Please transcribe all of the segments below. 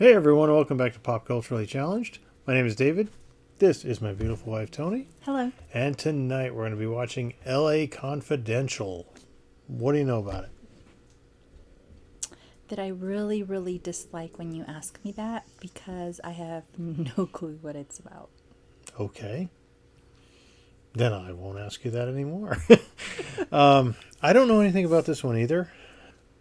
Hey everyone, welcome back to Pop Culturally Challenged. My name is David. This is my beautiful wife, Toni. Hello. And tonight we're going to be watching LA Confidential. What do you know about it? That I really, really dislike when you ask me that because I have no clue what it's about. Okay. Then I won't ask you that anymore. I don't know anything about this one either.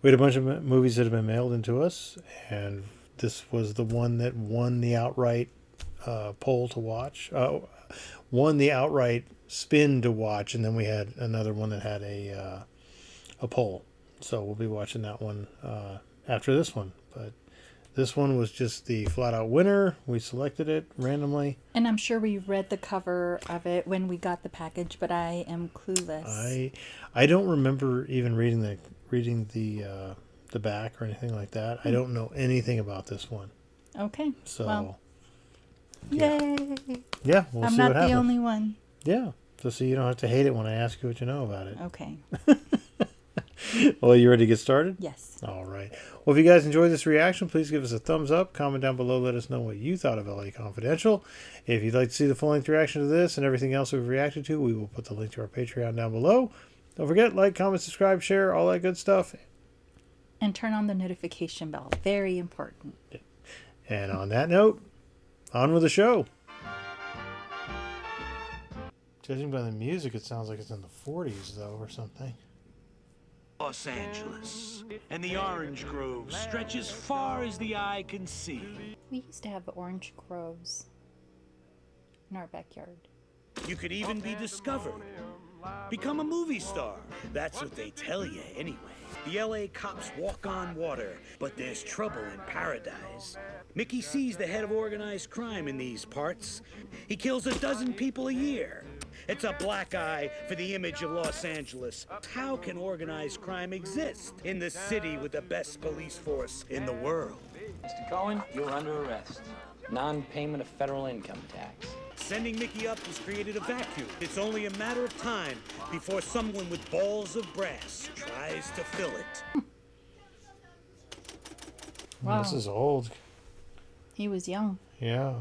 We had a bunch of movies that have been mailed into us, and this was the one that won the outright poll to watch. Won the outright spin to watch, and then we had another one that had a poll. So we'll be watching that one after this one. But this one was just the flat-out winner. We selected it randomly. And I'm sure we read the cover of it when we got the package, but I am clueless. I don't remember even reading the back or anything like that. I don't know anything about this one. Okay. So, well, yeah. Yay! Yeah, we'll I'm see not what happens. the only one. Yeah, so you don't have to hate it when I ask you what you know about it. Okay. Well, you ready to get started? Yes. All right. Well, if you guys enjoyed this reaction, please give us a thumbs up. Comment down below. Let us know what you thought of LA Confidential. If you'd like to see the full-length reaction to this and everything else we've reacted to, we will put the link to our Patreon down below. Don't forget, like, comment, subscribe, share, all that good stuff. And turn on the notification bell. Very important. And on that note, on with the show. Judging by the music, it sounds like it's in the 40s, though, or something. Los Angeles, and the orange grove stretch as far as the eye can see. We used to have orange groves in our backyard. You could even be discovered. Become a movie star. That's what they tell you anyway. The LA cops walk on water, but there's trouble in paradise. Mickey C's the head of organized crime in these parts. He kills 12 people a year. It's a black eye for the image of Los Angeles. How can organized crime exist in the city with the best police force in the world? Mr. Cohen, you're under arrest. Non-payment of federal income tax. Sending Mickey up has created a vacuum. It's only a matter of time before someone with balls of brass tries to fill it. Wow. This is old. He was young. Yeah.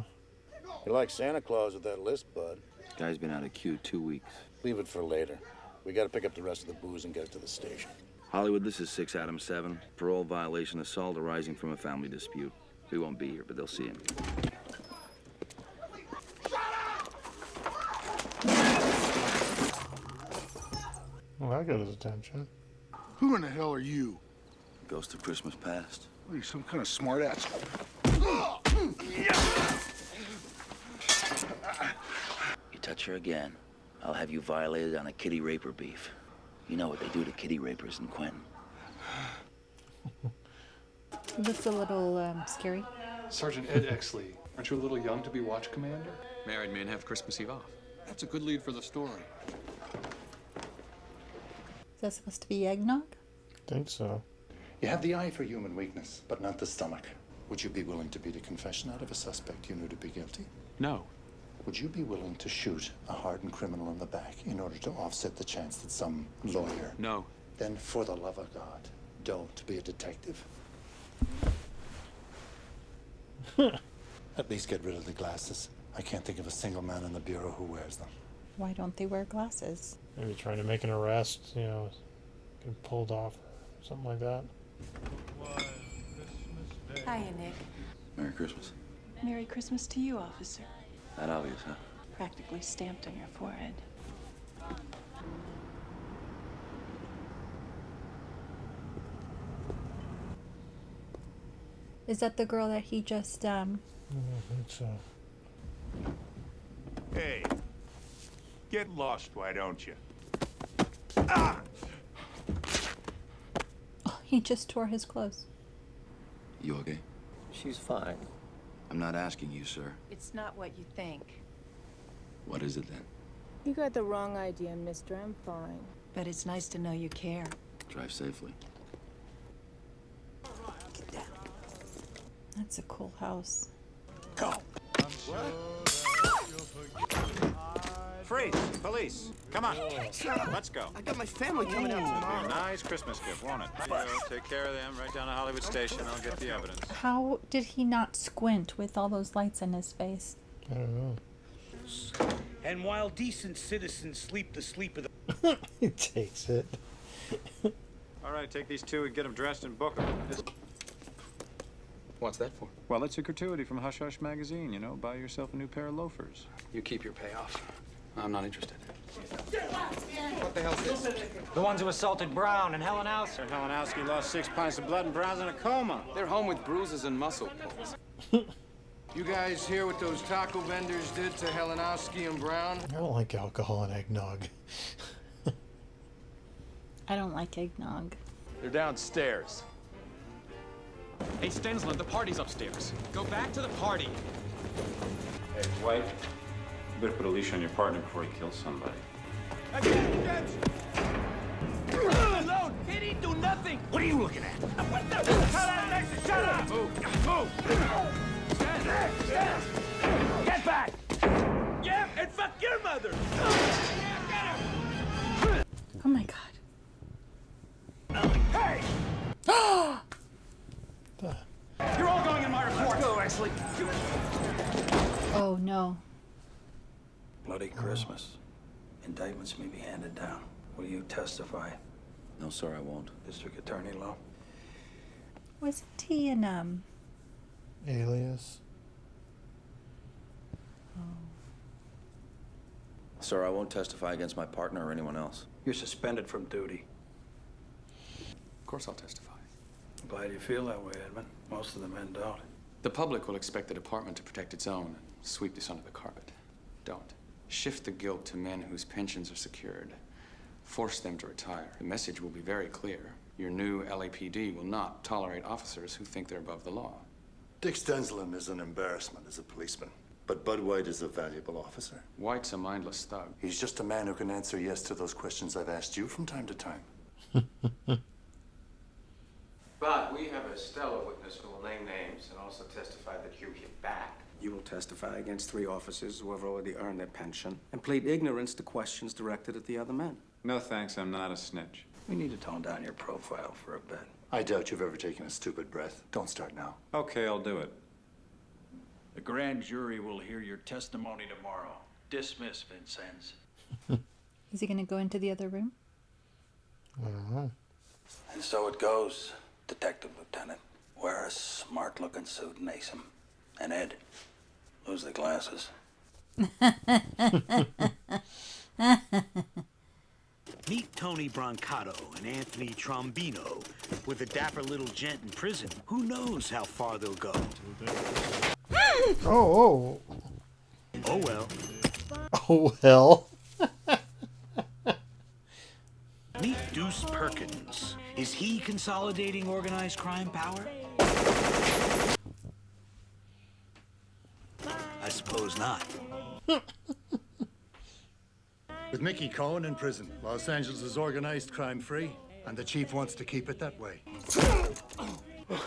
You're like Santa Claus with that list, bud. Guy's been out of queue 2 weeks. Leave it for later. We gotta pick up the rest of the booze and get it to the station. Hollywood, this is 6 Adam 7. Parole violation, assault arising from a family dispute. We won't be here, but they'll see him. Well, that got his attention. Who in the hell are you? Ghost of Christmas Past. What are you, some kind of smartass? You touch her again, I'll have you violated on a kitty raper beef. You know what they do to kitty rapers in Quentin. Looks a little scary. Sergeant Ed Exley, aren't you a little young to be watch commander? Married men have Christmas Eve off. That's a good lead for the story. Is that supposed to be eggnog? I think so. You have the eye for human weakness, but not the stomach. Would you be willing to beat a confession out of a suspect you knew to be guilty? No. Would you be willing to shoot a hardened criminal in the back in order to offset the chance that some lawyer... No. Then, for the love of God, don't be a detective. At least get rid of the glasses. I can't think of a single man in the bureau who wears them. Why don't they wear glasses? Maybe trying to make an arrest, get pulled off or something like that. Hiya, Nick. Merry Christmas. Merry Christmas to you, officer. That obvious, huh? Practically stamped on your forehead. Is that the girl that he just, I don't think so. Hey, get lost, why don't you? Ah! Oh, he just tore his clothes. You okay? She's fine. I'm not asking you, sir. It's not what you think. What is it then? You got the wrong idea, mister. I'm fine. But it's nice to know you care. Drive safely. Get down. That's a cool house. Go. Freeze! Police! Come on! Let's go. I got my family coming out tomorrow. Nice Christmas gift, won't it? There you go. Take care of them. Right down to Hollywood Station. I'll get the evidence. How did he not squint with all those lights in his face? I don't know. And while decent citizens sleep the sleep of the... He takes it. All right, take these two and get them dressed and book them. What's that for? Well, it's a gratuity from Hush Hush magazine, you know. Buy yourself a new pair of loafers. You keep your payoff. I'm not interested. What the hell's this? The ones who assaulted Brown and Helotes. Sir Helenowski lost 6 pints of blood and Brown's in a coma. They're home with bruises and muscle pulls. You guys hear what those taco vendors did to Helenowski and Brown? I don't like alcohol and eggnog. I don't like eggnog. They're downstairs. Hey, Stensland, the party's upstairs. Go back to the party. Hey, White, you better put a leash on your partner before he kills somebody. Alone! He didn't do nothing! What are you looking at? What the? Shut up! Move! Stand! Get back! Yeah, and fuck your mother! Oh my god. Hey! You're all going in my report. Let's go, Exley. Oh no. Bloody Christmas. Indictments may be handed down. Will you testify? No, sir, I won't. District Attorney Lowe? Wasn't he in Alias. Sir, I won't testify against my partner or anyone else. You're suspended from duty. Of course I'll testify. I'm glad you feel that way, Edmund. Most of the men don't. The public will expect the department to protect its own and sweep this under the carpet. Don't. Shift the guilt to men whose pensions are secured. Force them to retire. The message will be very clear. Your new LAPD will not tolerate officers who think they're above the law. Dick Stensland is an embarrassment as a policeman, but Bud White is a valuable officer. White's a mindless thug. He's just a man who can answer yes to those questions I've asked you from time to time. But we have a stellar witness who will name names and also testify that you hit back. You will testify against 3 officers who have already earned their pension and plead ignorance to questions directed at the other men. No thanks, I'm not a snitch. We need to tone down your profile for a bit. I doubt you've ever taken a stupid breath. Don't start now. Okay, I'll do it. The grand jury will hear your testimony tomorrow. Dismiss, Vincennes. Is he gonna go into the other room? I don't know. And so it goes, Detective Lieutenant. Wear a smart-looking suit and ace him. And Ed, lose the glasses. Meet Tony Brancato and Anthony Trombino with a dapper little gent in prison. Who knows how far they'll go? Oh. Oh well. Oh well. Meet Deuce Perkins. Is he consolidating organized crime power? I suppose not. With Mickey Cohen in prison, Los Angeles is organized crime-free, and the chief wants to keep it that way.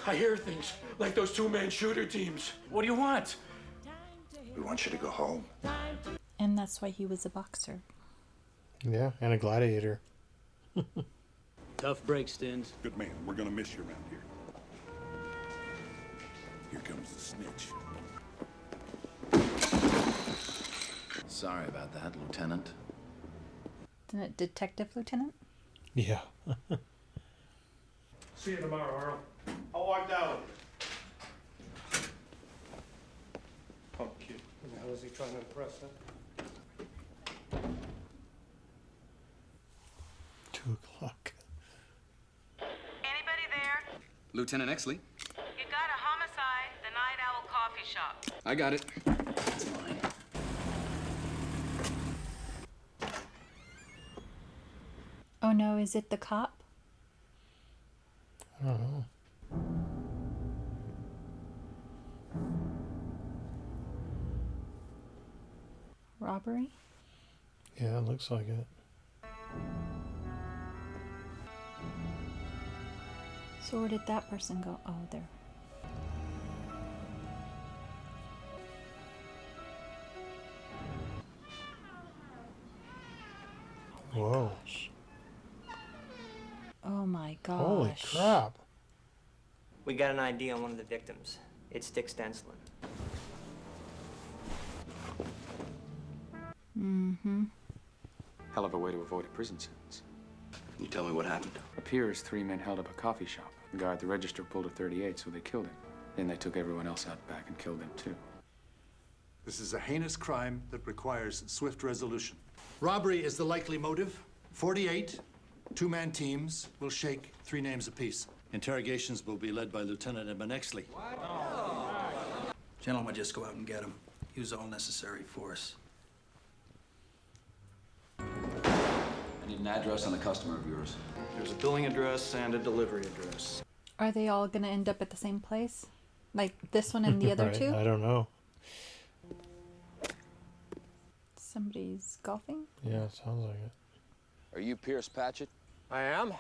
I hear things like those 2-man shooter teams. What do you want? We want you to go home. And that's why he was a boxer. Yeah, and a gladiator. Tough break, Stins. Good man. We're gonna miss you around here. Here comes the snitch. Sorry about that, Lieutenant. Detective Lieutenant? Yeah. See you tomorrow, Earl. I'll walk down. Punk kid. Who the hell is he trying to impress, huh? 2 o'clock. Anybody there? Lieutenant Exley. You got a homicide, the Night Owl Coffee Shop. I got it. Oh no, is it the cop? I don't know. Robbery? Yeah, it looks like it. So where did that person go? Oh, there. Whoa. Oh my gosh. Holy crap. We got an ID on one of the victims. It's Dick Stenslin. Mm-hmm. Hell of a way to avoid a prison sentence. Can you tell me what happened? Appears 3 men held up a coffee shop. The guy at the register pulled a .38, so they killed him. Then they took everyone else out back and killed them too. This is a heinous crime that requires swift resolution. Robbery is the likely motive. 48 two-man teams will shake 3 names apiece. Interrogations will be led by Lieutenant Edmund Exley. Gentlemen, just go out and get him. Use all necessary force. I need an address on a customer of yours. There's a billing address and a delivery address. Are they all gonna end up at the same place? Like this one and the other Right, two? I don't know. Somebody's golfing? Yeah, it sounds like it. Are you Pierce Patchett? I am.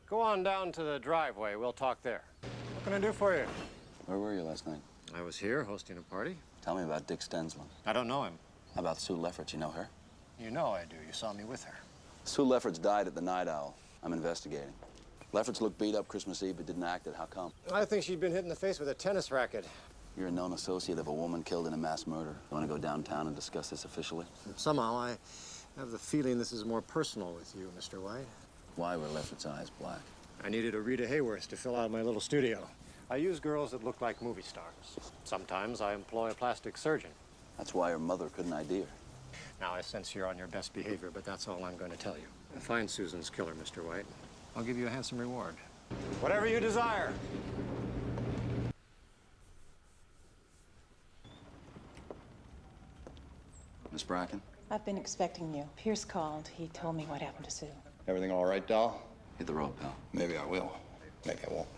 Go on down to the driveway. We'll talk there. What can I do for you? Where were you last night? I was here hosting a party. Tell me about Dick Stenslin. I don't know him. How about Sue Lefferts? You know her? You know I do. You saw me with her. Sue Lefferts died at the Night Owl. I'm investigating. Lefferts looked beat up Christmas Eve but didn't act it. How come? I think she'd been hit in the face with a tennis racket. You're a known associate of a woman killed in a mass murder. You want to go downtown and discuss this officially? Somehow I have the feeling this is more personal with you, Mr. White. Why were Lefferts' eyes black? I needed a Rita Hayworth to fill out my little studio. I use girls that look like movie stars. Sometimes I employ a plastic surgeon. That's why her mother couldn't ID her. Now, I sense you're on your best behavior, but that's all I'm going to tell you. Find Susan's killer, Mr. White. I'll give you a handsome reward. Whatever you desire. Miss Bracken? I've been expecting you. Pierce called. He told me what happened to Sue. Everything all right, doll? Hit the road, pal. Maybe I will. Maybe I won't.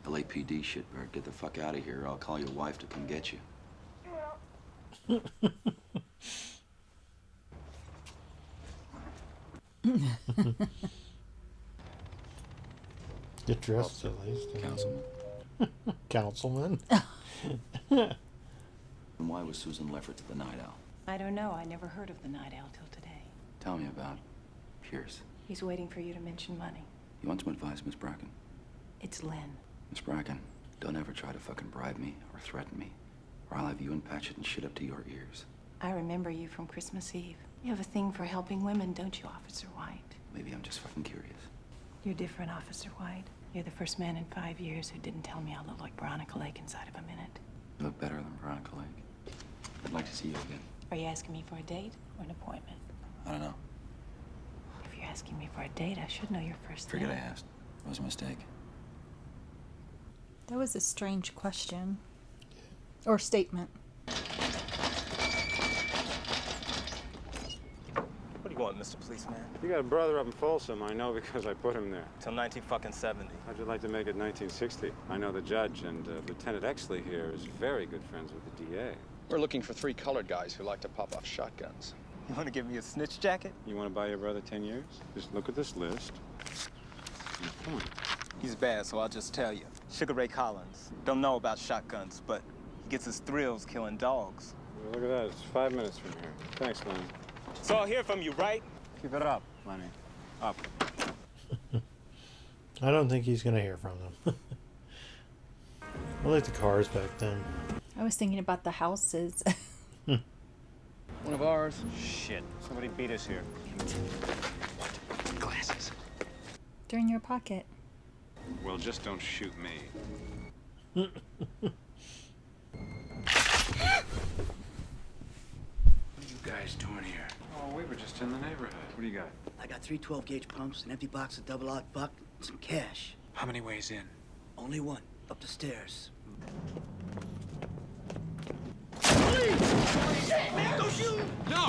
LAPD shitbird, get the fuck out of here or I'll call your wife to come get you. Get dressed at least. Councilman. Councilman. And why was Susan Lefferts at the Night Owl? I don't know. I never heard of the Night Owl till today. Tell me about Pierce. He's waiting for you to mention money. You want some advice, Miss Bracken? It's Len. Miss Bracken, don't ever try to fucking bribe me or threaten me, or I'll have you and Patchett and shit up to your ears. I remember you from Christmas Eve. You have a thing for helping women, don't you, Officer White? Maybe I'm just fucking curious. You're different, Officer White. You're the first man in 5 years who didn't tell me I look like Veronica Lake inside of a minute. You look better than Veronica Lake. I'd like to see you again. Are you asking me for a date or an appointment? I don't know. If you're asking me for a date, I should know your first Forget I name. asked. It was a mistake. That was a strange question. Or statement. What do you want, Mr. Policeman? You got a brother up in Folsom, I know because I put him there. Till 1970. How'd you like to make it 1960? I know the judge, and Lieutenant Exley here is very good friends with the DA. We're looking for 3 colored guys who like to pop off shotguns. You want to give me a snitch jacket? You want to buy your brother 10 years? Just look at this list. Come on. He's bad, so I'll just tell you. Sugar Ray Collins. Don't know about shotguns, but he gets his thrills killing dogs. Well, look at that. It's 5 minutes from here. Thanks, Lenny. So I'll hear from you, right? Keep it up, Lenny. Up. I don't think he's going to hear from them. I like the cars back then. I was thinking about the houses. One of ours? Shit. Somebody beat us here. Glasses. They're in your pocket. Well, just don't shoot me. What are you guys doing here? Oh, we were just in the neighborhood. What do you got? I got 3 12-gauge pumps, an empty box of double-lock buck, and some cash. How many ways in? Only one, up the stairs. Shit, man! Don't shoot! No!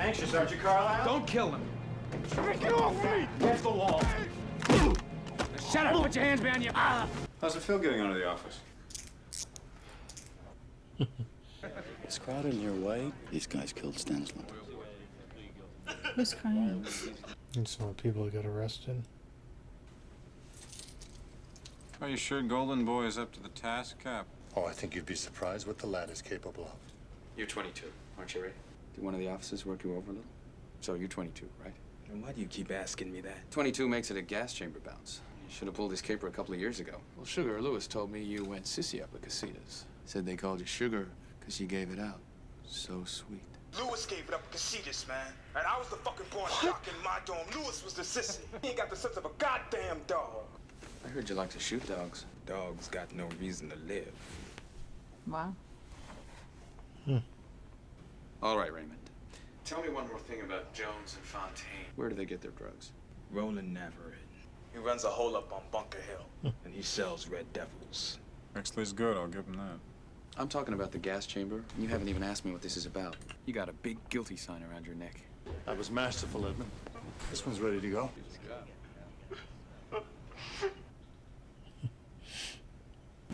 Anxious, aren't you, Carlisle? Don't kill him! Get off me! Against the wall. Shut up! Put your hands behind you! Ah! How's it feel getting out of the office? It's crowded in your way. These guys killed Stenslin. Who's crying? And some people got arrested. Are you sure Golden Boy is up to the task, Cap? Oh, I think you'd be surprised what the lad is capable of. You're 22, aren't you, Ray? Did one of the officers work you over a little? So you're 22, right? And why do you keep asking me that? 22 makes it a gas chamber bounce. You should have pulled this caper a couple of years ago. Well, Sugar Lewis told me you went sissy up at casitas. Said they called you Sugar because you gave it out. So sweet. Lewis gave it up at Casitas, man. And I was the fucking born jock in my dorm. Lewis was the sissy. He ain't got the sense of a goddamn dog. I heard you like to shoot dogs. Dogs got no reason to live. Wow. All right, Raymond. Tell me one more thing about Jones and Fontaine. Where do they get their drugs? Roland Navarrete. He runs a hole up on Bunker Hill. And he sells Red Devils. Exley's good, I'll give him that. I'm talking about the gas chamber, and you haven't even asked me what this is about. You got a big guilty sign around your neck. That was masterful, Edmund. This one's ready to go.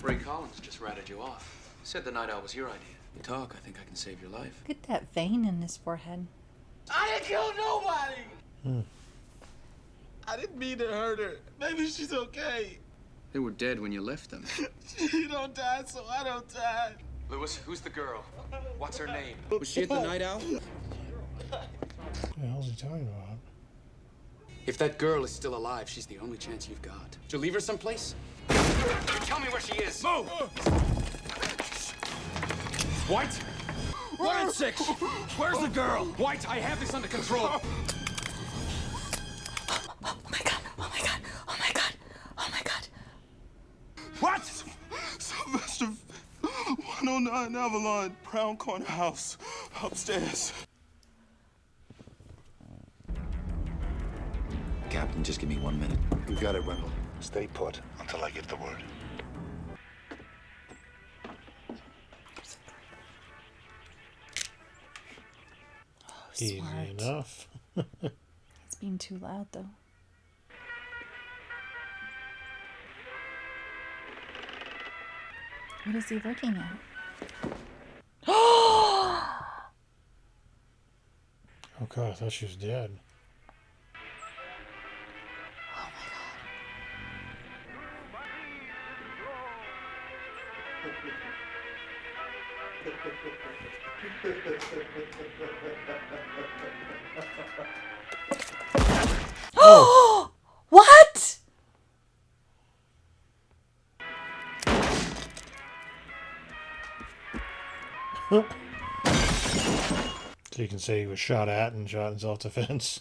Ray Collins just ratted you off. Said the night out was your idea. You talk, I think I can save your life. Look at that vein in his forehead. I didn't kill nobody! I didn't mean to hurt her. Maybe she's okay. They were dead when you left them. She don't die, so I don't die. Lewis, who's the girl? What's her name? Was she at the night out? What the hell is he talking about? If that girl is still alive, she's the only chance you've got. Did you leave her someplace? Tell me where she is. Move! White! 1 and 6! Where's the girl? White, I have this under control. Oh my god, oh my god, oh my god, oh my god. What? Sylvester, 109 Avalon, Brown Corner House, upstairs. Captain, just give me 1 minute. You got it, Wendell. Stay put until I give the word. Easy Smart. enough. It's being too loud though. What is he looking at? Oh god, I thought she was dead. Oh! What? So you can say he was shot at and shot in self-defense.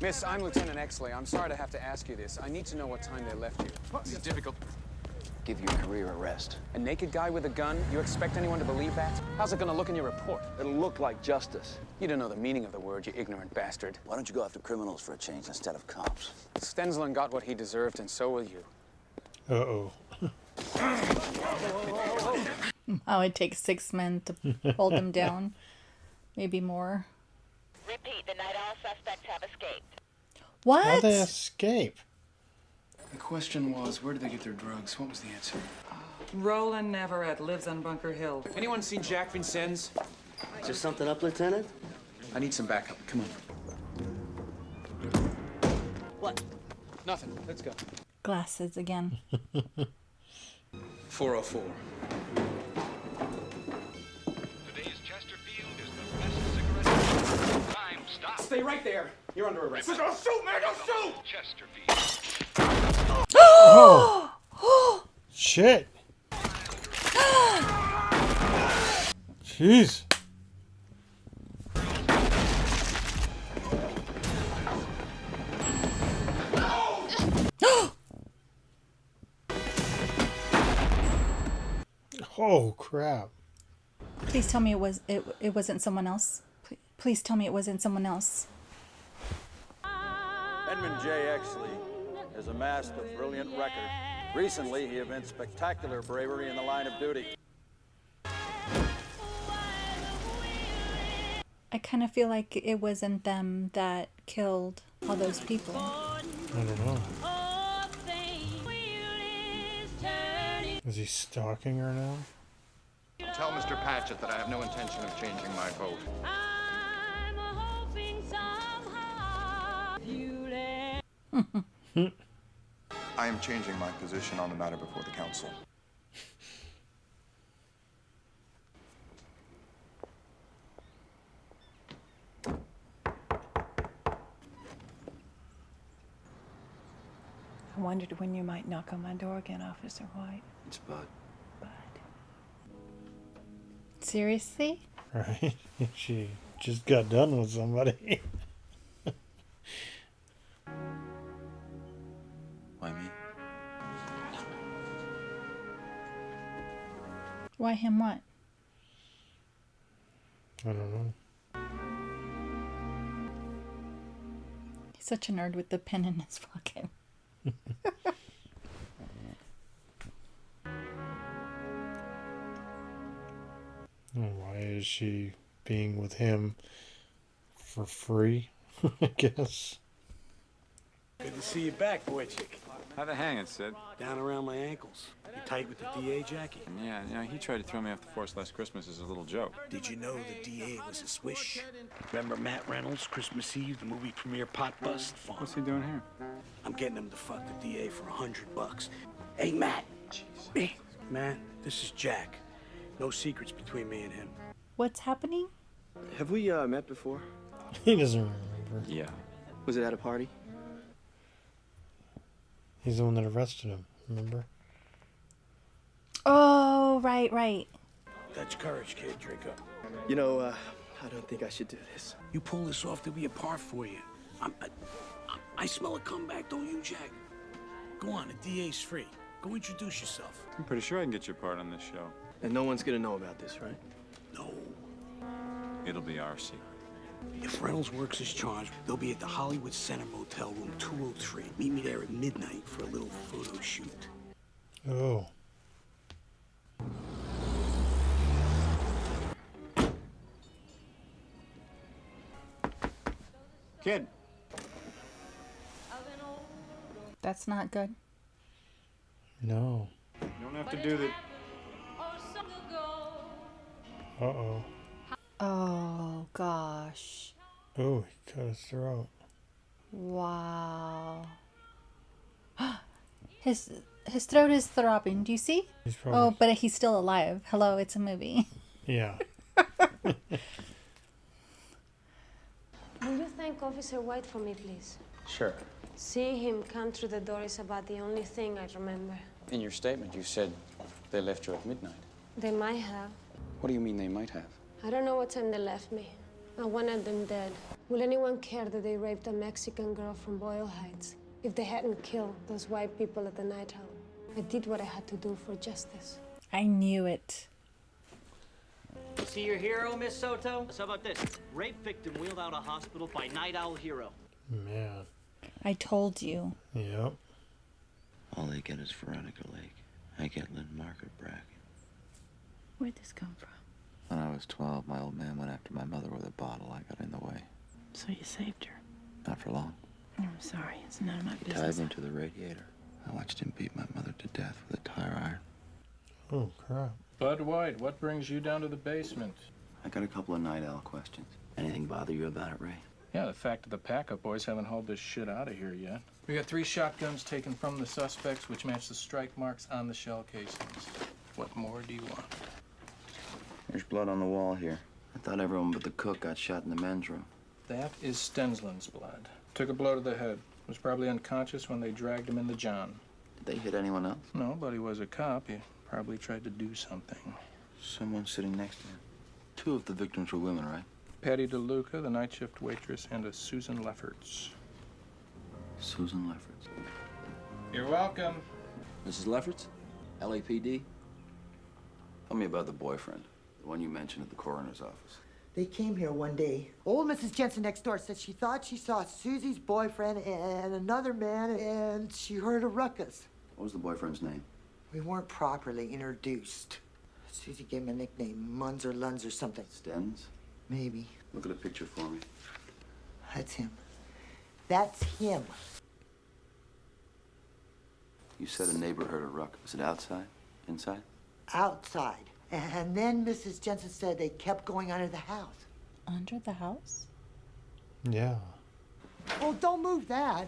Miss, I'm Lieutenant Exley. I'm sorry to have to ask you this. I need to know what time they left you. This is difficult. Give you a career arrest. A naked guy with a gun? You expect anyone to believe that? How's it gonna look in your report? It'll look like justice. You don't know the meaning of the word, you ignorant bastard. Why don't you go after criminals for a change instead of cops? Stensland got what he deserved, and so will you. Uh-oh. Oh, it takes 6 men to hold him down. Maybe more. Repeat, the Night Owl suspects have escaped. What? How'd they escape? The question was, where did they get their drugs? What was the answer? Roland Navarrete lives on Bunker Hill. Anyone seen Jack Vincennes? Is there something up, Lieutenant? I need some backup. Come on. What? Nothing. Let's go. Glasses again. 404. Stay right there. You're under arrest. Don't shoot, man! Don't shoot! Oh! Shit! Jeez. Oh crap. Please tell me it wasn't someone else. Please tell me it wasn't someone else. Edmund J. Exley has amassed a brilliant record. Recently, he evinced spectacular bravery in the line of duty. I kind of feel like it wasn't them that killed all those people. I don't know. Is he stalking her now? Tell Mr. Patchett that I have no intention of changing my vote. I am changing my position on the matter before the council. I wondered when you might knock on my door again, Officer White. It's Bud. Seriously? Right? She just got done with somebody. Why me? Why him what? I don't know. He's such a nerd with the pen in his pocket. Why is she being with him for free? I guess. Good to see you back, boy chick. How'd it hang it, Sid? Down around my ankles. You tight with the DA, Jackie? Yeah, he tried to throw me off the force last Christmas as a little joke. Did you know the DA was a swish? Remember Matt Reynolds, Christmas Eve, the movie premiere pot bust? Fun. What's he doing here? I'm getting him to fuck the DA for $100. Hey, Matt. Hey, man, this is Jack. No secrets between me and him. What's happening? Have we met before? He doesn't remember. Yeah. Was it at a party? He's the one that arrested him, remember? Oh, right. That's courage, kid. Drink up. You know, I don't think I should do this. You pull this off, there'll be a part for you. I smell a comeback, don't you, Jack? Go on, the DA's free. Go introduce yourself. I'm pretty sure I can get your part on this show. And no one's gonna know about this, right? No. It'll be our secret. If Reynolds works his charge, they'll be at the Hollywood Center Motel, room 203. Meet me there at midnight for a little photo shoot. Oh. Kid. That's not good. No. You don't have to do that. Uh-oh. Oh, gosh. Oh, he cut his throat. Wow. His throat is throbbing. Do you see? He's probably... Oh, but he's still alive. Hello, it's a movie. Yeah. Will you thank Officer White for me, please? Sure. Seeing him come through the door is about the only thing I remember. In your statement, you said they left you at midnight. They might have. What do you mean they might have? I don't know what time they left me. I wanted them dead. Will anyone care that they raped a Mexican girl from Boyle Heights if they hadn't killed those white people at the night hall? I did what I had to do for justice. I knew it. See your hero, Miss Soto? How about this? Rape victim wheeled out of hospital by night owl hero. Man. I told you. Yep. All they get is Veronica Lake. I get Lynn Margaret Bracken. Where'd this come from? When I was 12, my old man went after my mother with a bottle. I got in the way. So you saved her. Not for long. I'm sorry, it's none of my He business. tied me to the radiator. I watched him beat my mother to death with a tire iron. Oh, crap. Bud White, what brings you down to the basement? I got a couple of night owl questions. Anything bother you about it, Ray? Yeah, the fact that the Pack-Up boys haven't hauled this shit out of here yet. We got 3 shotguns taken from the suspects, which match the strike marks on the shell casings. What more do you want? There's blood on the wall here. I thought everyone but the cook got shot in the men's room. That is Stensland's blood. Took a blow to the head. Was probably unconscious when they dragged him into John. Did they hit anyone else? No, but he was a cop. He probably tried to do something. Someone sitting next to him. 2 of the victims were women, right? Patty DeLuca, the night shift waitress, and a Susan Lefferts. Susan Lefferts. You're welcome. Mrs. Lefferts? LAPD? Tell me about the boyfriend. The one you mentioned at the coroner's office. They came here one day. Old Mrs. Jensen next door said she thought she saw Susie's boyfriend and another man, and she heard a ruckus. What was the boyfriend's name? We weren't properly introduced. Susie gave him a nickname, Muns or Luns or something. Stens? Maybe. Look at a picture for me. That's him. That's him. You said a neighbor heard a ruckus. Was it outside? Inside? Outside. And then Mrs. Jensen said they kept going under the house. Under the house? Yeah. Oh, don't move that.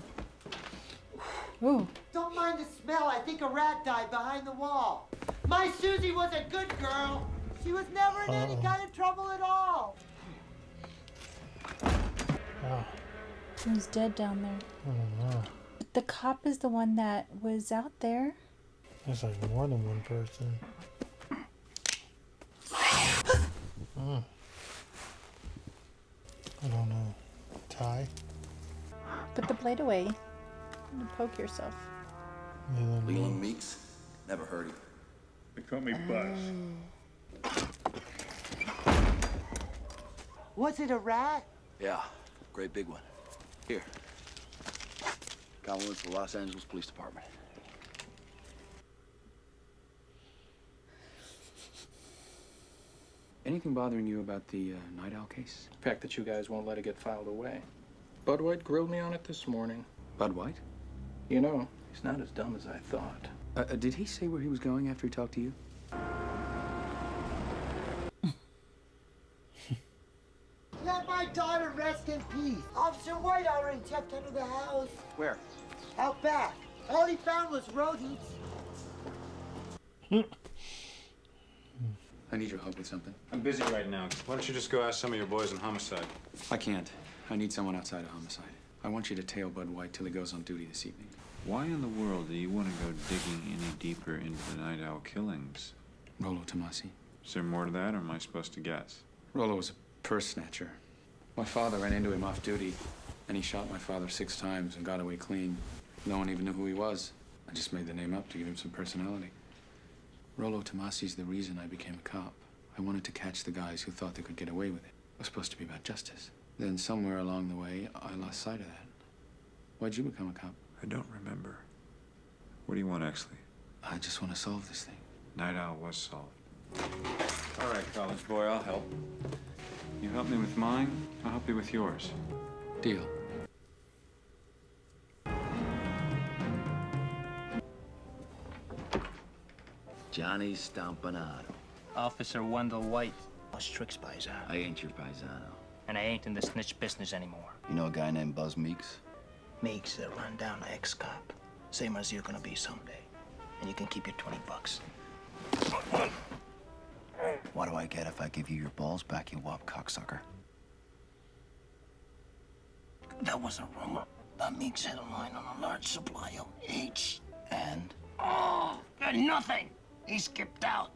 Ooh. Don't mind the smell. I think a rat died behind the wall. My Susie was a good girl. She was never in any kind of trouble at all. Oh. Who's dead down there? I don't know. The cop is the one that was out there. There's like more than one person. I don't know. Ty? Put the blade away. And poke yourself. Leland Meeks? Never heard of him. They call me Buzz. Was it a rat? Yeah, great big one. Here. Got one for the Los Angeles Police Department. Anything bothering you about the Night Owl case? The fact that you guys won't let it get filed away. Bud White grilled me on it this morning. Bud White? You know, he's not as dumb as I thought. Did he say where he was going after he talked to you? Let my daughter rest in peace. Officer White already checked under the house. Where? Out back. All he found was rodents. I need your help with something. I'm busy right now. Why don't you just go ask some of your boys in homicide? I can't. I need someone outside of homicide. I want you to tail Bud White till he goes on duty this evening. Why in the world do you want to go digging any deeper into the Night Owl killings? Rollo Tomasi. Is there more to that, or am I supposed to guess? Rollo was a purse snatcher. My father ran into him off duty, and he shot my father 6 times and got away clean. No one even knew who he was. I just made the name up to give him some personality. Rollo Tomasi's the reason I became a cop. I wanted to catch the guys who thought they could get away with it. It was supposed to be about justice. Then somewhere along the way, I lost sight of that. Why'd you become a cop? I don't remember. What do you want, Exley? I just want to solve this thing. Night Owl was solved. All right, college boy, I'll help. You help me with mine, I'll help you with yours. Deal. Johnny Stompanato. Officer Wendell White. Strix paisano. I ain't your paisano. And I ain't in the snitch business anymore. You know a guy named Buzz Meeks? Meeks, a rundown ex-cop. Same as you're gonna be someday. And you can keep your $20. What do I get if I give you your balls back, you wop cocksucker? That was a rumor. That Meeks had a line on a large supply of H. And? Oh, nothing. He skipped out.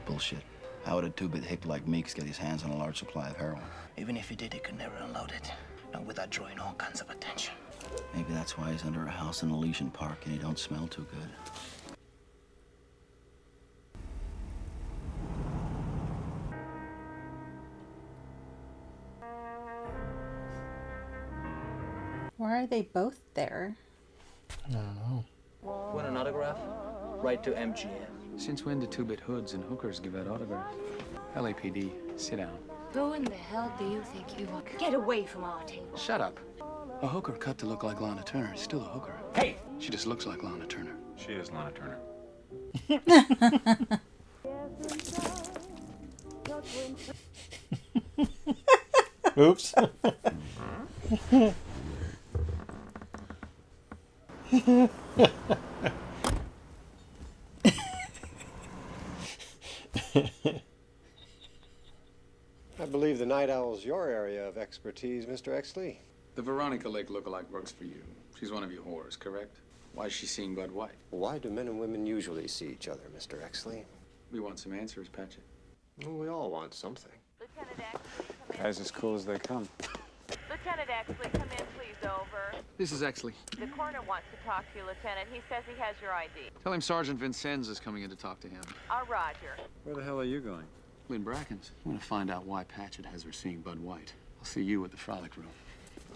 Bullshit. How would a two-bit hick like Meeks get his hands on a large supply of heroin? Even if he did, he could never unload it. Not without drawing all kinds of attention. Maybe that's why he's under a house in Elysian Park and he don't smell too good. Why are they both there? I don't know. Want an autograph? Write to MGM. Since when do two-bit hoods and hookers give out autographs? LAPD, sit down. Who in the hell do you think you are? Get away from our table. Shut up. A hooker cut to look like Lana Turner is still a hooker. Hey! She just looks like Lana Turner. She is Lana Turner. Oops. I believe the Night Owl's your area of expertise, Mr. Exley. The Veronica Lake lookalike works for you. She's one of your whores, correct? Why is she seeing Bud White? Why do men and women usually see each other, Mr. Exley? We want some answers, Patchett. Well, we all want something. Lieutenant Exley, Guys as cool as they come. Lieutenant Exley, come in, please, over. This is Exley. The coroner wants to talk to you, Lieutenant. He says he has your ID. Tell him Sergeant Vincennes is coming in to talk to him. Roger. Where the hell are you going? Lynn Bracken's. I want to find out why Patchett has her seeing Bud White. I'll see you at the frolic room.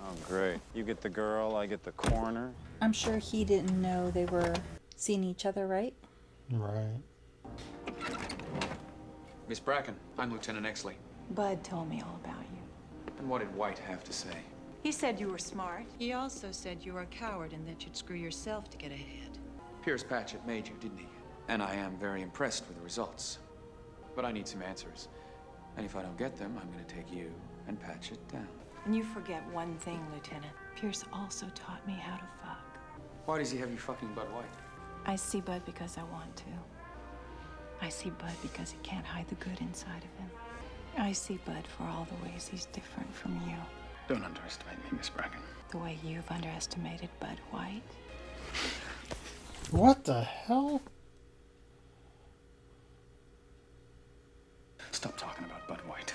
Oh, great. You get the girl, I get the coroner. I'm sure he didn't know they were seeing each other, right? Right. Miss Bracken, I'm Lieutenant Exley. Bud told me all about you. And what did White have to say? He said you were smart. He also said you were a coward and that you'd screw yourself to get ahead. Pierce Patchett made you, didn't he? And I am very impressed with the results. But I need some answers. And if I don't get them, I'm going to take you and Patchett down. And you forget one thing, Lieutenant. Pierce also taught me how to fuck. Why does he have you fucking Bud White? I see Bud because I want to. I see Bud because he can't hide the good inside of him. I see Bud for all the ways he's different from you. Don't underestimate me, Miss Bracken. The way you've underestimated Bud White. What the hell? Stop talking about Bud White.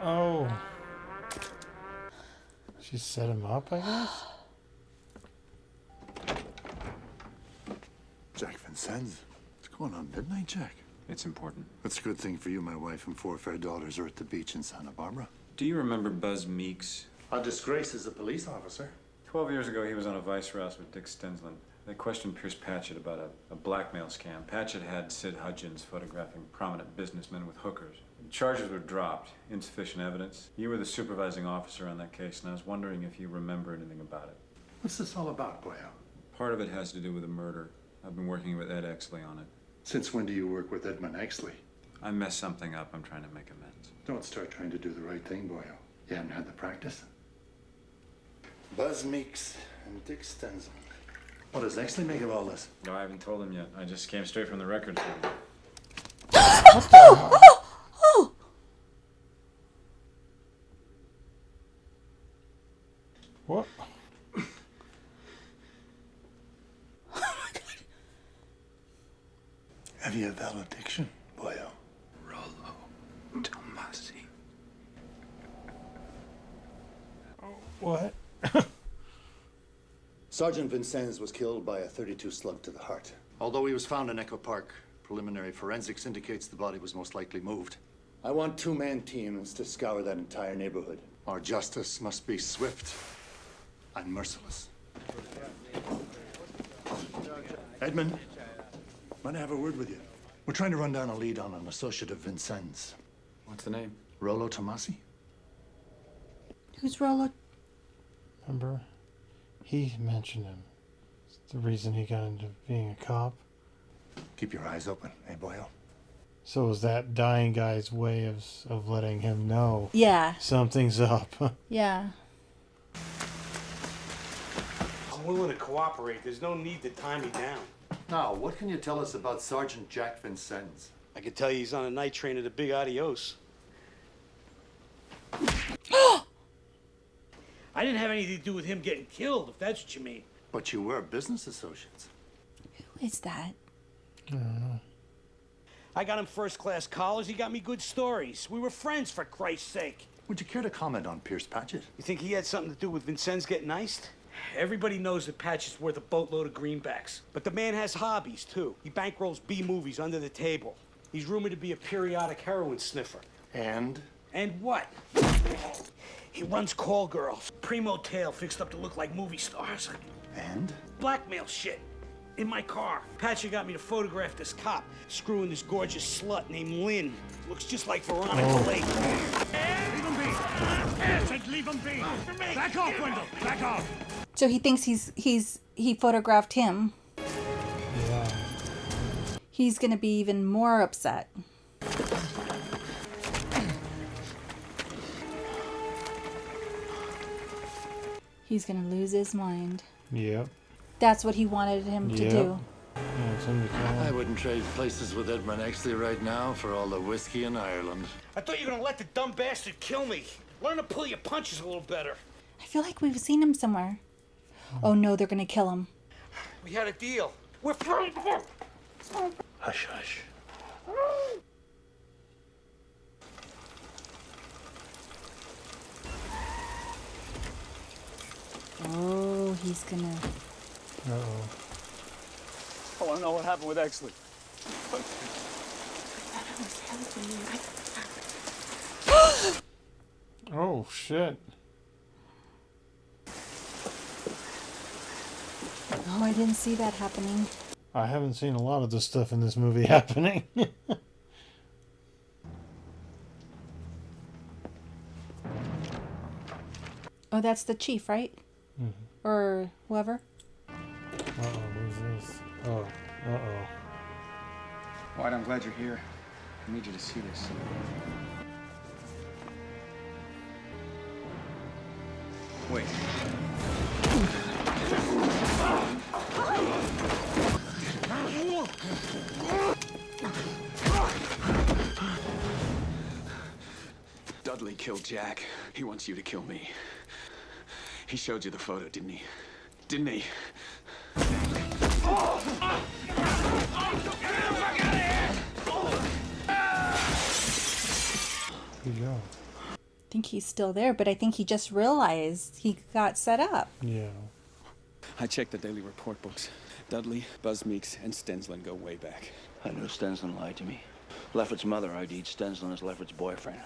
Oh. She set him up, I guess? Jack Vincennes. What's going on midnight, Jack? It's important. That's a good thing for you. My wife and 4 fair daughters are at the beach in Santa Barbara. Do you remember Buzz Meeks? A disgrace as a police officer. 12 years ago, he was on a vice rouse with Dick Stensland. They questioned Pierce Patchett about a blackmail scam. Patchett had Sid Hudgens photographing prominent businessmen with hookers. Charges were dropped. Insufficient evidence. You were the supervising officer on that case, and I was wondering if you remember anything about it. What's this all about, boyo? Part of it has to do with a murder. I've been working with Ed Exley on it. Since when do you work with Edmund Exley? I messed something up. I'm trying to make amends. Don't start trying to do the right thing, boyo. You haven't had the practice. Buzz Meeks and Dick Stensland. What does Exley make of all this? No, I haven't told him yet. I just came straight from the records room. What? Have you a valediction, boyo? Rollo Tomasi. What? Sergeant Vincennes was killed by a .32 slug to the heart. Although he was found in Echo Park, preliminary forensics indicates the body was most likely moved. I want 2-man teams to scour that entire neighborhood. Our justice must be swift and merciless. Edmund, might I have a word with you? We're trying to run down a lead on an associate of Vincennes. What's the name? Rollo Tomasi. Who's Rollo? Remember? He mentioned him. It's the reason he got into being a cop. Keep your eyes open, eh, boyo? So was that dying guy's way of letting him know? Yeah. Something's up. Yeah. I'm willing to cooperate. There's no need to tie me down. Now, what can you tell us about Sergeant Jack Vincennes? I can tell you he's on a night train to the Big Adios. I didn't have anything to do with him getting killed, if that's what you mean. But you were business associates. Who is that? I don't know. I got him first-class collars. He got me good stories. We were friends, for Christ's sake. Would you care to comment on Pierce Patchett? You think he had something to do with Vincennes getting iced? Everybody knows that Patchett's worth a boatload of greenbacks. But the man has hobbies, too. He bankrolls B-movies under the table. He's rumored to be a periodic heroin sniffer. And? And what? He runs call girls. Primo tail fixed up to look like movie stars. And? Blackmail shit. In my car. Patchett got me to photograph this cop screwing this gorgeous slut named Lynn. Looks just like Veronica Lake. Leave him be! I said leave him be! Back off, Wendell! Back off! So he thinks he photographed him. Yeah. He's gonna be even more upset. He's gonna lose his mind. Yep. That's what he wanted him to do. Yeah, it's him to kill I him. wouldn't trade places with Edmund Exley right now for all the whiskey in Ireland. I thought you were gonna let the dumb bastard kill me. Learn to pull your punches a little better. I feel like we've seen him somewhere. Oh no, they're gonna kill him. We had a deal. We're friends. Hush, hush. Oh, he's gonna... Uh-oh. I want to know what happened with Exley. Oh, shit. Oh, I didn't see that happening. I haven't seen a lot of the stuff in this movie happening. Oh, that's the chief, right? Mhm. Or whoever? Uh-oh, who's this? Oh, uh-oh. White, I'm glad you're here. I need you to see this. Wait. Dudley killed Jack. He wants you to kill me. He showed you the photo, didn't he? Didn't he? Here you go. I think he's still there, but I think he just realized he got set up. Yeah. I checked the daily report books. Dudley, Buzz Meeks, and Stensland go way back. I know Stensland lied to me. Lefferts' mother ID'd Stensland as Lefferts' boyfriend.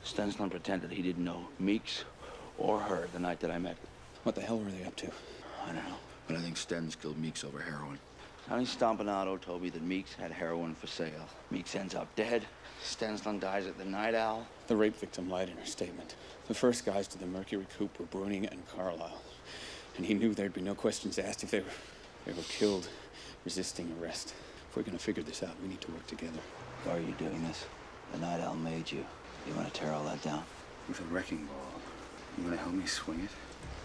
Stensland pretended he didn't know Meeks or her the night that I met. What the hell were they up to? I don't know, but I think Stens killed Meeks over heroin. Tony Stompanato told me that Meeks had heroin for sale. Meeks ends up dead. Stensland dies at the Night Owl. The rape victim lied in her statement. The first guys to the Mercury Coupe were Bruning and Carlisle. And he knew there'd be no questions asked if they were killed resisting arrest. If we're gonna figure this out, we need to work together. Why are you doing this? The Night Owl made you. You want to tear all that down? With a wrecking ball. You wanna help me swing it?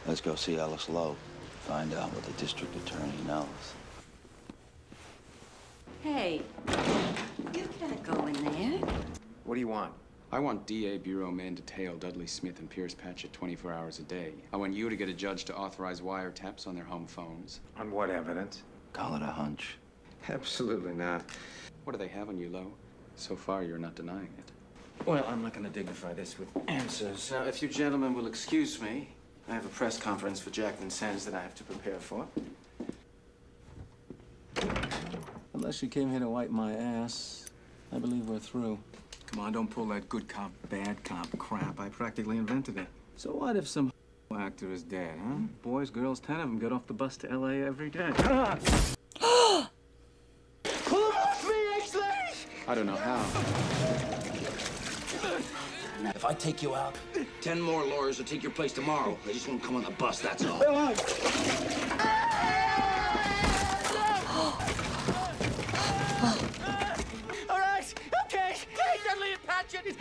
Let's go see Ellis Lowe. Find out what the district attorney knows. Hey, you can't go in there. What do you want? I want DA Bureau men to tail Dudley Smith and Pierce Patchett 24 hours a day. I want you to get a judge to authorize wiretaps on their home phones. On what evidence? Call it a hunch. Absolutely not. What do they have on you, Lowe? So far, you're not denying it. Well, I'm not going to dignify this with answers. Now, if you gentlemen will excuse me, I have a press conference for Jack Vincennes that I have to prepare for. Unless you came here to wipe my ass, I believe we're through. Come on, don't pull that good cop, bad cop crap. I practically invented it. So what if some actor is dead, huh? Boys, girls, 10 of them get off the bus to L.A. every day. Pull him off me, X-Lady! I don't know how. If I take you out, 10 more lawyers will take your place tomorrow. They just won't come on the bus, that's all. All right, okay. Hey, Dudley and Patchett.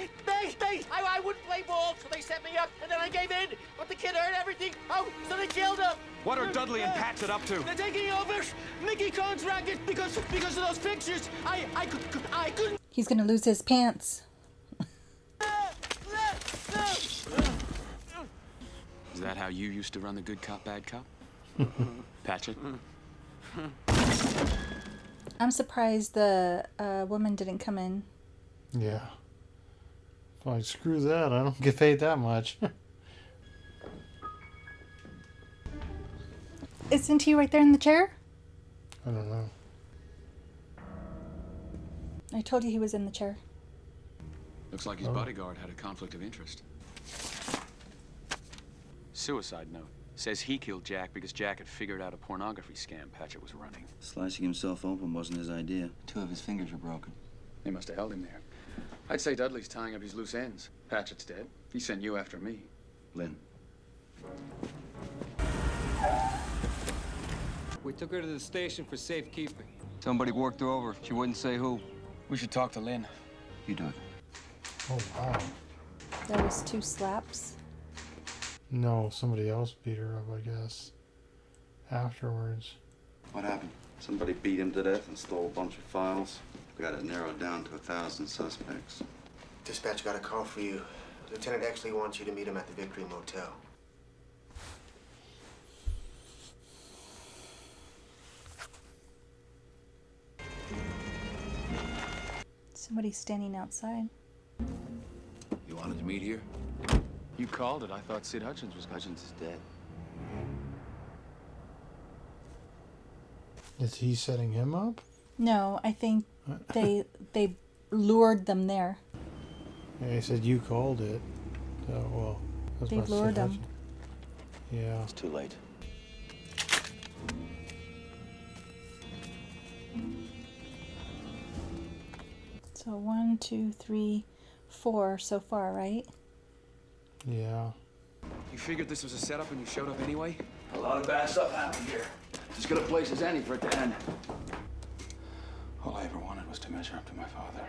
I wouldn't play ball, so they set me up, and then I gave in. But the kid heard everything. Oh, so they killed him. What are Dudley and Patchett up to? They're taking over Mickey Cohn's racket because of those pictures. I couldn't. He's gonna lose his pants. Is that how you used to run the good cop, bad cop? Patchett? I'm surprised the woman didn't come in. Yeah. Like, screw that. I don't get paid that much. Isn't he right there in the chair? I don't know. I told you he was in the chair. Looks like his bodyguard had a conflict of interest. Suicide note. Says he killed Jack because Jack had figured out a pornography scam Patchett was running. Slicing himself open wasn't his idea. 2 of his fingers were broken. They must have held him there. I'd say Dudley's tying up his loose ends. Patchett's dead. He sent you after me. Lynn. We took her to the station for safekeeping. Somebody worked her over. She wouldn't say who. We should talk to Lynn. You do it. Oh, wow. There was 2 slaps. No, somebody else beat her up, I guess. Afterwards. What happened? Somebody beat him to death and stole a bunch of files. We got it narrowed down to 1,000 suspects. Dispatch got a call for you. Lieutenant Exley wants you to meet him at the Victory Motel. Somebody's standing outside. You wanted to meet here? You called it. I thought Sid Hutchins was Hutchins is dead. Is he setting him up? No, I think they lured them there. Yeah, he said you called it. So, well, that's They about Sid lured him. Hutchins. Yeah. It's too late. So 1, 2, 3, 4 so far, right? Yeah. You figured this was a setup and you showed up anyway? A lot of bad stuff happened here. As good a place as any for it to end. All I ever wanted was to measure up to my father.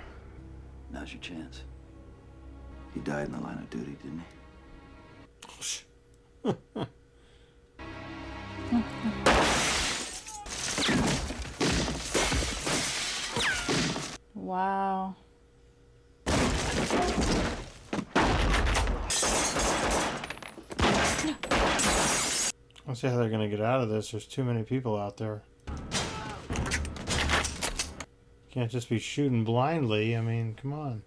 Now's your chance. He died in the line of duty, didn't he? Wow. Let's see how they're going to get out of this. There's too many people out there. Can't just be shooting blindly. I mean, come on.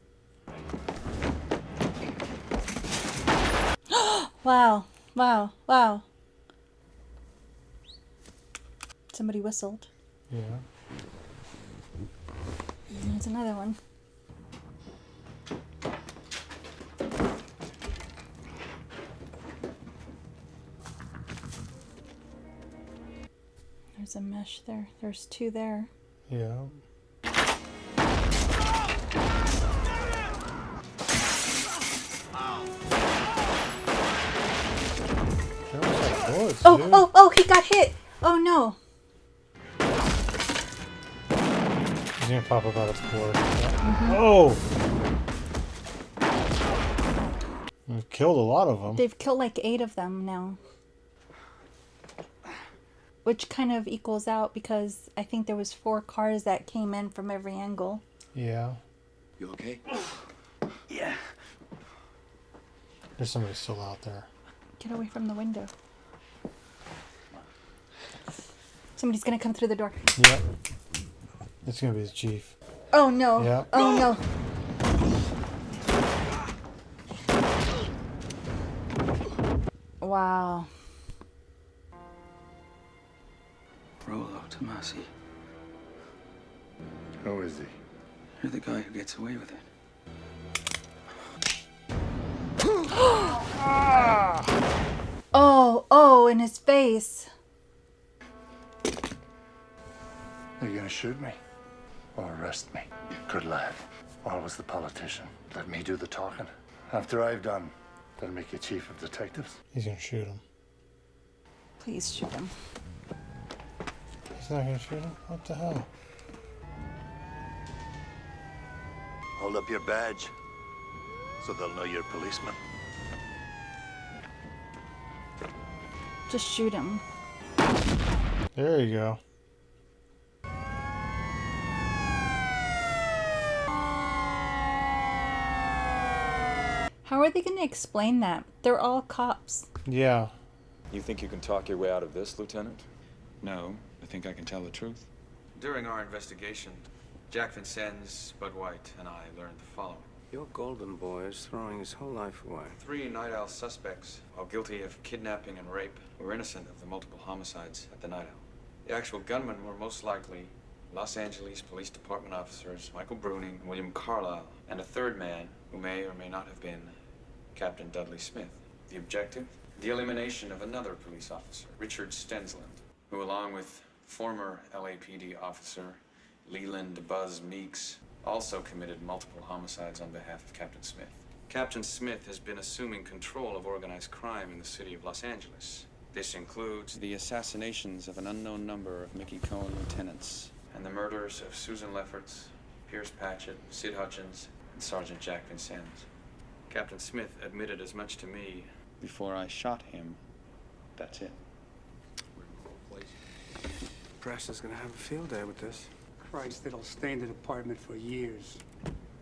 Wow. Wow. Wow. Somebody whistled. Yeah. There's another one. There's a mesh there. There's two there. Yeah. Bullets, oh, dude. oh, he got hit. Oh no. He's gonna pop up out of the floor. Oh! We've killed a lot of them. They've killed like 8 of them now. Which kind of equals out because I think there was 4 cars that came in from every angle. Yeah. You okay? Yeah. There's somebody still out there. Get away from the window. Somebody's gonna come through the door. Yep. It's gonna be the chief. Oh no. Yeah. Oh no. Wow. Rolo Tomasi. Who is he? You're the guy who gets away with it. Oh, in his face. Are you gonna shoot me? Or arrest me? Good lad. Always the politician. Let me do the talking. After I've done, that'll make you chief of detectives. He's gonna shoot him. Please shoot him. He's not gonna shoot him? What the hell? Hold up your badge, so they'll know you're a policeman. Just shoot him. There you go. How are they going to explain that? They're all cops. Yeah. You think you can talk your way out of this, Lieutenant? No, I think I can tell the truth. During our investigation, Jack Vincennes, Bud White, and I learned the following. Your golden boy is throwing his whole life away. 3 Night Owl suspects, while guilty of kidnapping and rape, were innocent of the multiple homicides at the Night Owl. The actual gunmen were most likely Los Angeles Police Department officers Michael Bruning and William Carlisle, and a third man who may or may not have been Captain Dudley Smith. The objective? The elimination of another police officer, Richard Stensland, who along with former LAPD officer Leland Buzz Meeks also committed multiple homicides on behalf of Captain Smith. Captain Smith has been assuming control of organized crime in the city of Los Angeles. This includes the assassinations of an unknown number of Mickey Cohen lieutenants and the murders of Susan Lefferts, Pierce Patchett, Sid Hutchins, and Sergeant Jack Vincennes. Captain Smith admitted as much to me before I shot him. That's it. Press is gonna have a field day with this. Christ, it'll stay in the department for years.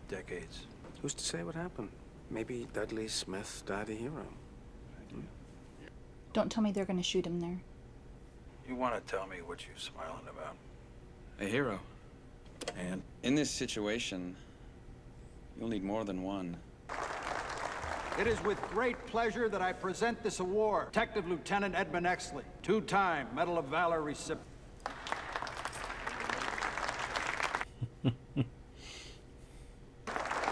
Decades. Who's to say what happened? Maybe Dudley Smith died a hero. Don't tell me they're going to shoot him there. You want to tell me what you're smiling about? A hero. And? In this situation, you'll need more than one. It is with great pleasure that I present this award. Detective Lieutenant Edmund Exley, 2-time Medal of Valor recipient.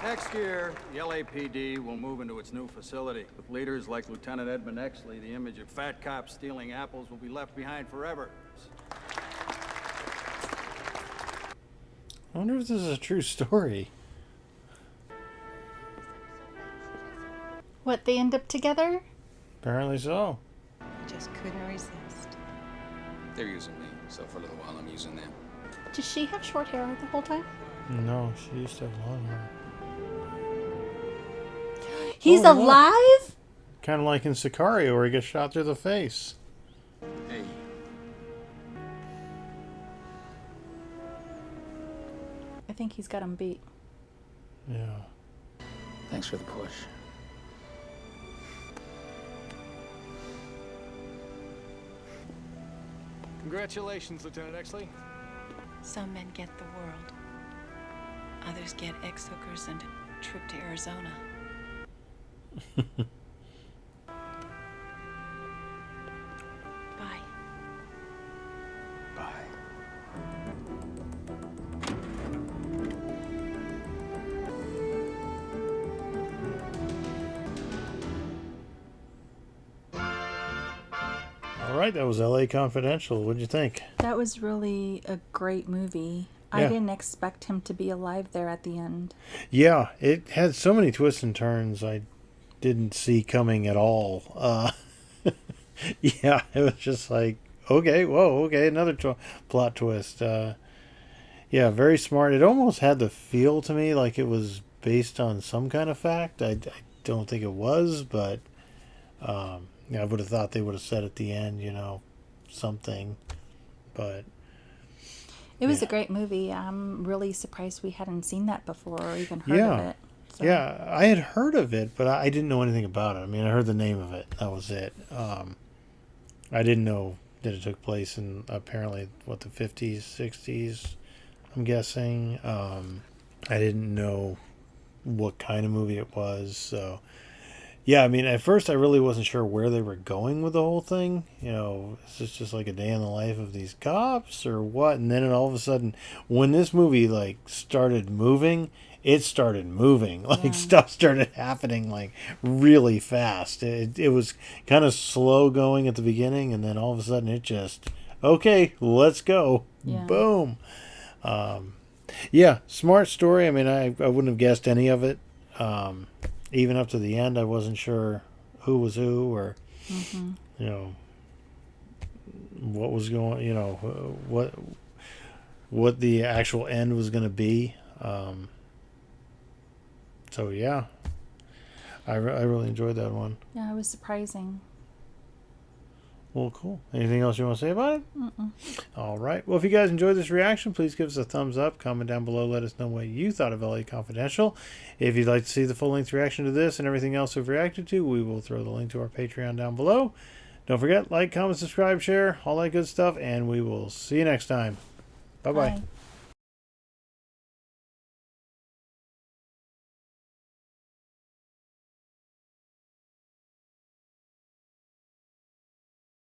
Next year, the LAPD will move into its new facility. With leaders like Lieutenant Edmund Exley, the image of fat cops stealing apples will be left behind forever. I wonder if this is a true story. What, they end up together? Apparently so. I just couldn't resist. They're using me, so for a little while I'm using them. Does she have short hair the whole time? No, she used to have long hair. He's alive? Kind of like in Sicario where he gets shot through the face. Hey. I think he's got him beat. Yeah. Thanks for the push. Congratulations, Lieutenant Exley. Some men get the world. Others get ex-hookers and a trip to Arizona. Bye. Bye. All right, that was L.A. Confidential. What'd you think? That was really a great movie. I Yeah. didn't expect him to be alive there at the end. Yeah, it had so many twists and turns I didn't see coming at all. Yeah, it was just like, okay, whoa, okay, another plot twist. Yeah, very smart. It almost had the feel to me like it was based on some kind of fact. I don't think it was, but yeah, I would have thought they would have said at the end, something. But It was a great movie. I'm really surprised we hadn't seen that before or even heard yeah, of it. So. yeah, I had heard of it, but I didn't know anything about it. I mean, I heard the name of it. That was it. I didn't know that it took place in apparently the 50s, 60s. I'm guessing. I didn't know what kind of movie it was. So, yeah, I mean, at first I really wasn't sure where they were going with the whole thing. Is this just like a day in the life of these cops or what? And then all of a sudden, when this movie started moving, it started moving. Stuff started happening really fast. It was kind of slow going at the beginning, and then all of a sudden it just, okay, let's go. Yeah. Boom. Yeah, smart story. I mean, I wouldn't have guessed any of it. Even up to the end, I wasn't sure who was who or, what was going, what the actual end was going to be. So, yeah, I really enjoyed that one. Yeah, it was surprising. Well, cool. Anything else you want to say about it? Mm-mm. All right. Well, if you guys enjoyed this reaction, please give us a thumbs up. Comment down below. Let us know what you thought of LA Confidential. If you'd like to see the full-length reaction to this and everything else we've reacted to, we will throw the link to our Patreon down below. Don't forget, like, comment, subscribe, share, all that good stuff, and we will see you next time. Bye-bye. Bye.